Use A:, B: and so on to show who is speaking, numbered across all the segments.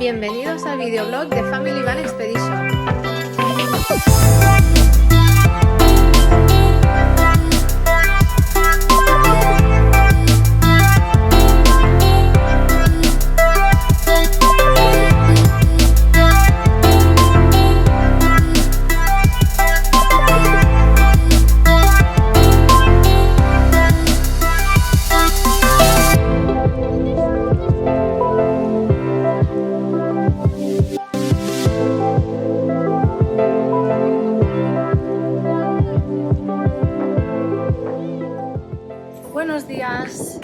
A: Bienvenidos al videoblog de Family Van Expedition. Buenos días,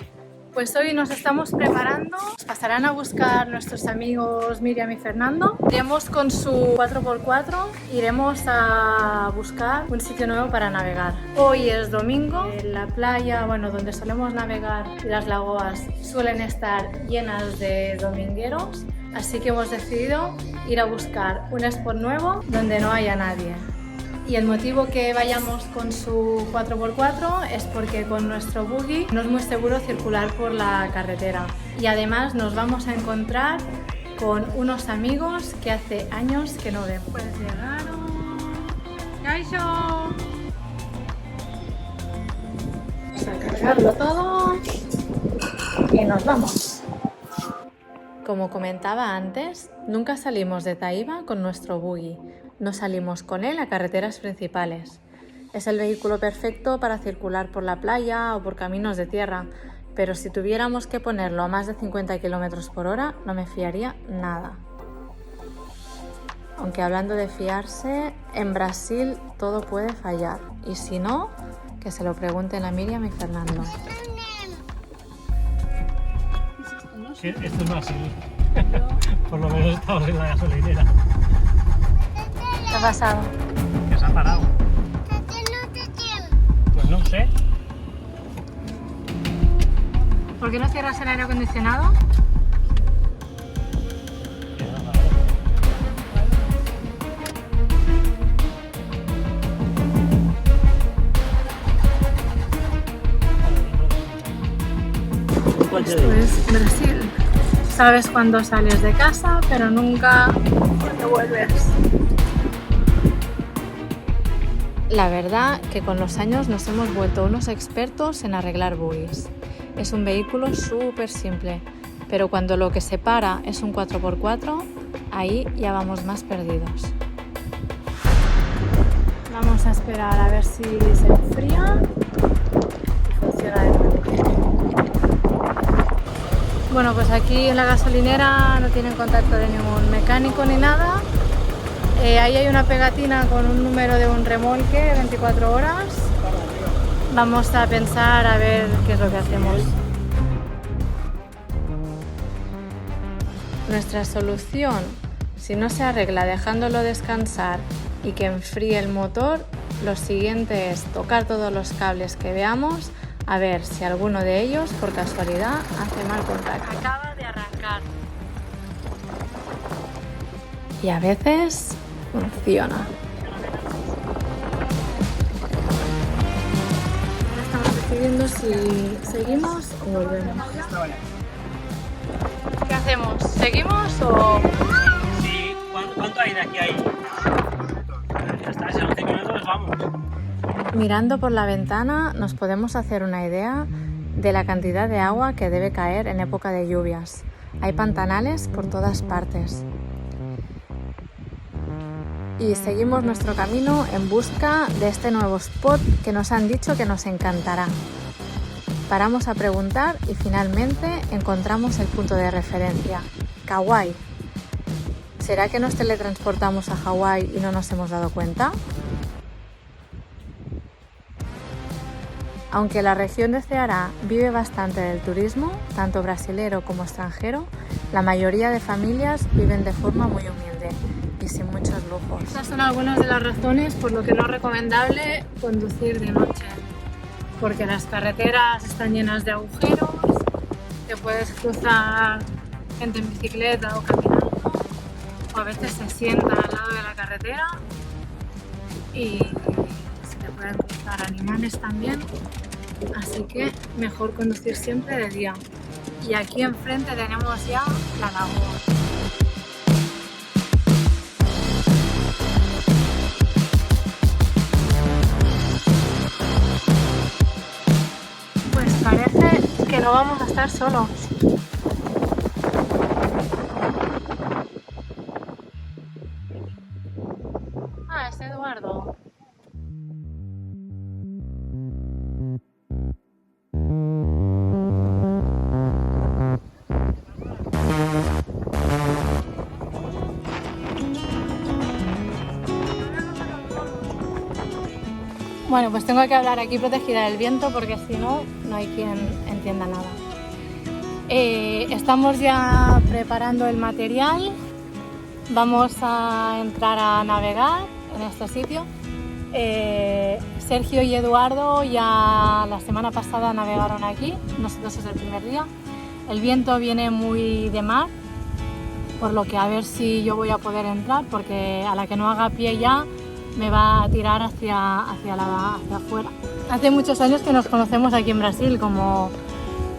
A: pues hoy nos estamos preparando, nos pasarán a buscar nuestros amigos Miriam y Fernando. Iremos con su 4x4, iremos a buscar un sitio nuevo para navegar. Hoy es domingo, la playa, bueno, donde solemos navegar y las lagoas suelen estar llenas de domingueros, así que hemos decidido ir a buscar un spot nuevo donde no haya nadie. Y el motivo que vayamos con su 4x4 es porque con nuestro buggy no es muy seguro circular por la carretera. Y además nos vamos a encontrar con unos amigos que hace años que no vemos. Pues llegaron. ¡Kaixo! Vamos a cargarlo todo y nos vamos. Como comentaba antes, nunca salimos de Taiba con nuestro buggy. No salimos con él a carreteras principales. Es el vehículo perfecto para circular por la playa o por caminos de tierra, pero si tuviéramos que ponerlo a más de 50 km por hora, no me fiaría nada. Aunque hablando de fiarse, en Brasil todo puede fallar, y si no, que se lo pregunten a Miriam y Fernando.
B: Esto es Brasil. Por lo menos estamos en la gasolinera.
A: ¿Qué ha pasado?
B: Que se ha parado. Pues no sé.
A: ¿Por qué no cierras el aire acondicionado? Esto es Brasil. Sabes cuándo sales de casa, pero nunca cuándo vuelves. La verdad que con los años nos hemos vuelto unos expertos en arreglar buggies. Es un vehículo súper simple, pero cuando lo que se para es un 4x4, ahí ya vamos más perdidos. Vamos a esperar a ver si se enfría y funciona de nuevo. Bueno, pues aquí en la gasolinera no tienen contacto de ningún mecánico ni nada. Ahí hay una pegatina con un número de un remolque 24 horas. Vamos a pensar a ver qué es lo que hacemos. Nuestra solución, si no se arregla dejándolo descansar y que enfríe el motor, lo siguiente es tocar todos los cables que veamos a ver si alguno de ellos, por casualidad, hace mal contacto. Acaba de arrancar. Y a veces funciona. Estamos decidiendo si seguimos o volvemos. ¿Qué hacemos? ¿Seguimos o...?
B: Sí, ¿cuánto hay de aquí a ahí? Ya está, si a los 5 minutos vamos.
A: Mirando por la ventana nos podemos hacer una idea de la cantidad de agua que debe caer en época de lluvias. Hay pantanales por todas partes. Y seguimos nuestro camino en busca de este nuevo spot que nos han dicho que nos encantará. Paramos a preguntar y finalmente encontramos el punto de referencia, Kauai. ¿Será que nos teletransportamos a Hawái y no nos hemos dado cuenta? Aunque la región de Ceará vive bastante del turismo, tanto brasilero como extranjero, la mayoría de familias viven de forma muy humilde y sin muchos lujos. Estas son algunas de las razones por lo que no es recomendable conducir de noche, porque las carreteras están llenas de agujeros, te puedes cruzar gente en bicicleta o caminando, o a veces se sientan al lado de la carretera y se te pueden cruzar animales también, así que mejor conducir siempre de día. Y aquí enfrente tenemos ya la lagoa. no vamos a estar solos. Ah, es Eduardo. Bueno, pues tengo que hablar aquí protegida del viento porque si no, no hay quien entienda nada. Estamos ya preparando el material. Vamos a entrar a navegar en este sitio. Sergio y Eduardo ya la semana pasada navegaron aquí. Nosotros es el primer día. El viento viene muy de mar, por lo que a ver si yo voy a poder entrar porque a la que no haga pie ya me va a tirar hacia afuera. Hace muchos años que nos conocemos aquí en Brasil, como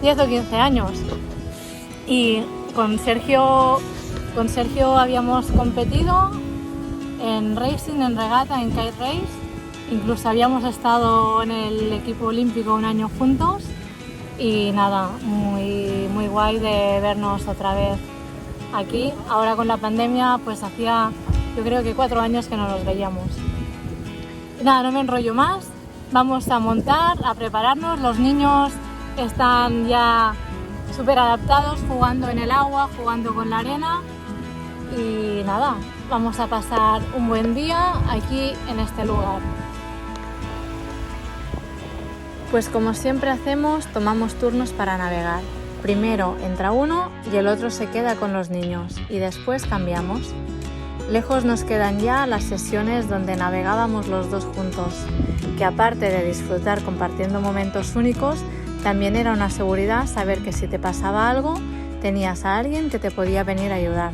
A: 10 o 15 años. Y con Sergio habíamos competido en racing, en regata, en kite race. Incluso habíamos estado en el equipo olímpico un año juntos. Y nada, muy guay de vernos otra vez aquí. Ahora con la pandemia, pues hacía yo creo que 4 años que no nos veíamos. Nada, no me enrollo más, vamos a montar, a prepararnos. Los niños están ya súper adaptados, jugando en el agua, jugando con la arena. Y nada, vamos a pasar un buen día aquí en este lugar. Pues como siempre hacemos, tomamos turnos para navegar. Primero entra uno y el otro se queda con los niños y después cambiamos. Lejos nos quedan ya las sesiones donde navegábamos los dos juntos, que aparte de disfrutar compartiendo momentos únicos, también era una seguridad saber que si te pasaba algo, tenías a alguien que te podía venir a ayudar.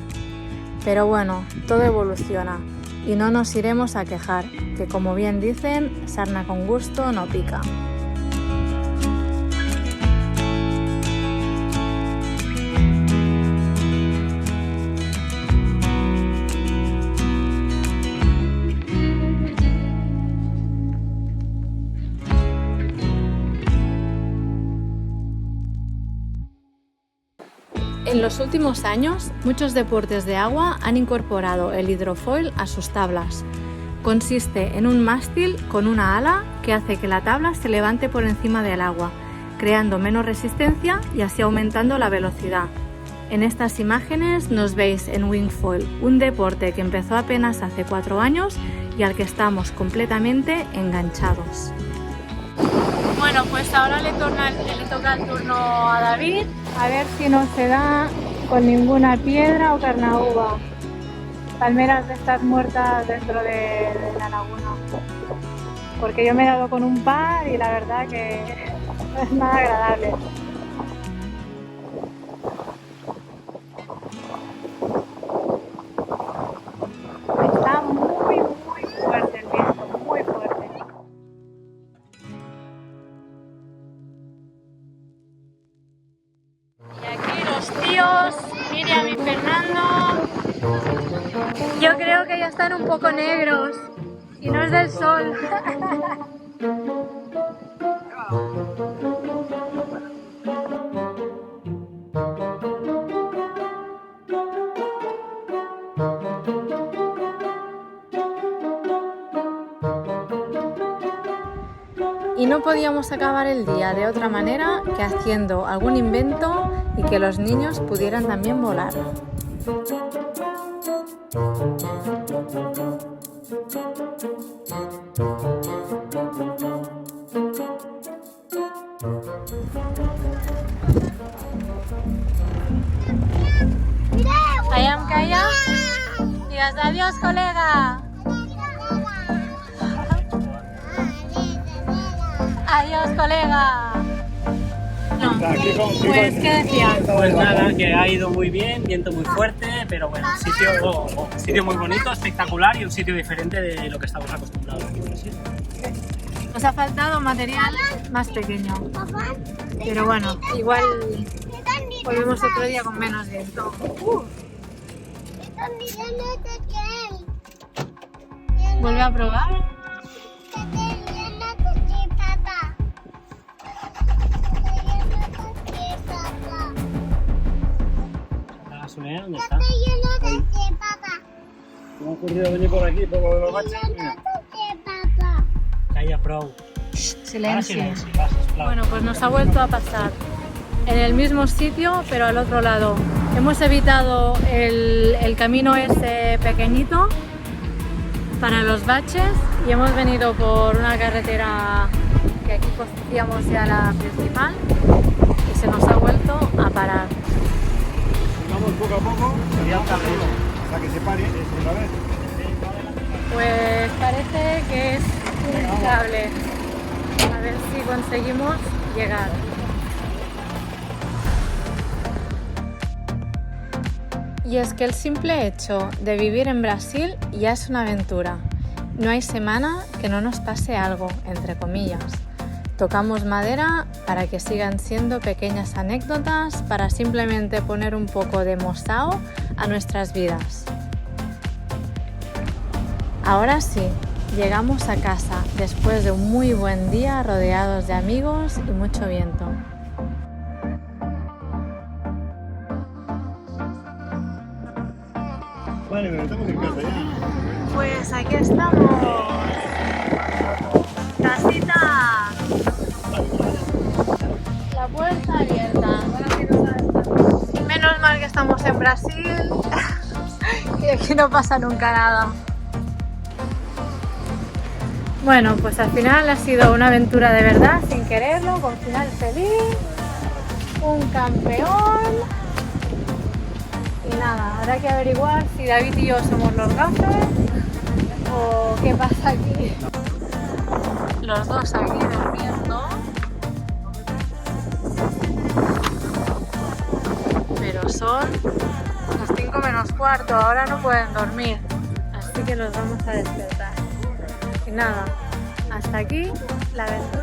A: Pero bueno, todo evoluciona y no nos iremos a quejar, que como bien dicen, sarna con gusto no pica. En los últimos años, muchos deportes de agua han incorporado el hidrofoil a sus tablas. Consiste en un mástil con una ala que hace que la tabla se levante por encima del agua, creando menos resistencia y así aumentando la velocidad. En estas imágenes nos veis en wingfoil, un deporte que empezó apenas hace 4 años y al que estamos completamente enganchados. Bueno, pues ahora le toca el turno a David, a ver si no se da con ninguna piedra o carnaúba. Palmeras de estas muertas dentro de la laguna. Porque yo me he dado con un par y la verdad que no es nada agradable. Está muy fuerte el viento, muy fuerte. Y aquí los tíos, Miriam y Fernando, yo creo que ya están un poco negros y no es del sol. Y no podíamos acabar el día de otra manera que haciendo algún invento y que los niños pudieran también volar. Ayam Kaya, digas adiós, colega. Adiós, colega. No, pues ¿qué decía?
B: Pues nada, que ha ido muy bien, viento muy fuerte, pero bueno, sitio muy bonito, espectacular y un sitio diferente de lo que estamos acostumbrados. ¿Sí?
A: Nos ha faltado material más pequeño, pero bueno, igual volvemos otro día con menos viento. ¿Vuelve a probar?
B: Sune, ¿dónde está?
C: Yo no sé, papá.
D: Me ha ocurrido venir por aquí, por lo de los baches. Mira.
C: Papá.
B: Calla, Pro. Ahora
A: Silencio.
B: silencio, va, sisplau.
A: Bueno, pues nos ha vuelto a pasar en el mismo sitio, pero al otro lado. Hemos evitado el camino ese pequeñito para los baches y hemos venido por una carretera que aquí cogíamos ya la principal y se nos ha vuelto a parar.
D: Vamos poco a poco,
B: Cuidado, cabrón.
D: hasta que se pare otra vez.
A: Pues parece que es un cable. A ver si conseguimos llegar. Y es que el simple hecho de vivir en Brasil ya es una aventura. No hay semana que no nos pase algo, entre comillas. Tocamos madera para que sigan siendo pequeñas anécdotas, para simplemente poner un poco de mosao a nuestras vidas. Ahora sí, llegamos a casa después de un muy buen día rodeados de amigos y mucho viento.
D: Vale, pero estamos en casa ya.
A: Pues aquí estamos. Casita. La puerta abierta. Menos mal que estamos en Brasil y aquí no pasa nunca nada. Bueno, pues al final ha sido una aventura de verdad, sin quererlo, con final feliz, un campeón. Y nada, habrá que averiguar si David y yo somos los gafes o qué pasa aquí. Los dos aquí durmiendo. Pero son las 5 menos cuarto, ahora no pueden dormir. Así que los vamos a despertar. Y nada, hasta aquí la aventura.